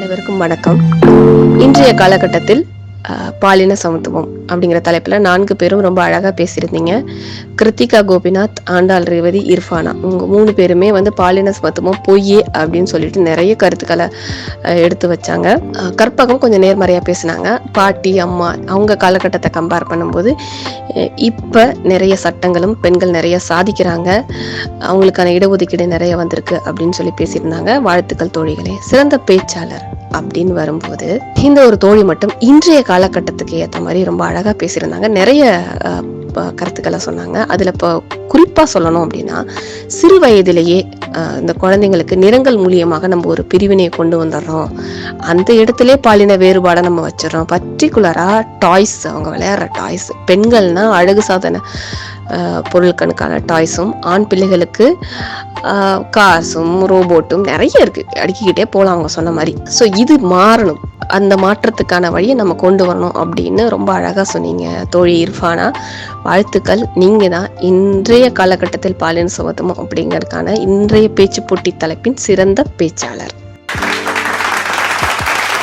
அனைவருக்கும் வணக்கம். இன்றைய காலகட்டத்தில் பாலின சமத்துவம் அப்படிங்கிற தலைப்பில் 4 பேரும் ரொம்ப அழகாக பேசியிருந்தீங்க. கிருத்திகா கோபிநாத், ஆண்டாள் ரேவதி, இர்ஃபானா, உங்க 3 பேருமே பாலின சமத்துவம் பொய்யே அப்படின்னு சொல்லிட்டு நிறைய கருத்துக்களை எடுத்து வச்சாங்க. கற்பகம் கொஞ்சம் நேர்மறையாக பேசினாங்க. பாட்டி, அம்மா அவங்க காலகட்டத்தை கம்பேர் பண்ணும்போது இப்போ நிறைய சட்டங்களும் பெண்கள் நிறைய சாதிக்கிறாங்க, அவங்களுக்கான இடஒதுக்கீடு நிறைய வந்திருக்கு அப்படின்னு சொல்லி பேசியிருந்தாங்க. வாழ்த்துக்கள் தோழிகளே. சிறந்த பேச்சாளர் அப்படின்னு வரும்போது இந்த ஒரு தோழி மட்டும் இன்றைய காலகட்டத்துக்கு ஏற்ற மாதிரி ரொம்ப அழகா பேசியிருந்தாங்க. நிறைய கருத்துக்களை சொன்னாங்க. அதுல இப்போ குறிப்பா சொல்லணும் அப்படின்னா, சிறு வயதிலேயே இந்த குழந்தைங்களுக்கு நிறங்கள் மூலியமாக நம்ம ஒரு பிரிவினையை கொண்டு வந்துடுறோம். அந்த இடத்துல பாலின வேறுபாடை நம்ம வச்சிடறோம். பர்டிகுலரா டாய்ஸ், அவங்க விளையாடுற டாய்ஸ், பெண்கள்னா அழகு சாதன பொருட்களுக்கான டாய்ஸும், ஆண் பிள்ளைகளுக்கு கார்ஸும் ரோபோட்டும் நிறைய இருக்கு, அடுக்கிக்கிட்டே போகலாம் அவங்க சொன்ன மாதிரி. ஸோ இது மாறணும். அந்த மாற்றத்துக்கான வழியை நம்ம கொண்டு வரணும் அப்படின்னு ரொம்ப அழகா சொன்னீங்க தோழி இர்ஃபானா. வாழ்த்துக்கள். நீங்க தான் இன்றைய காலகட்டத்தில் பாலின சமத்துவம் அப்படிங்கிறதுக்கான இன்றைய பேச்சு போட்டி தலைப்பின் சிறந்த பேச்சாளர்.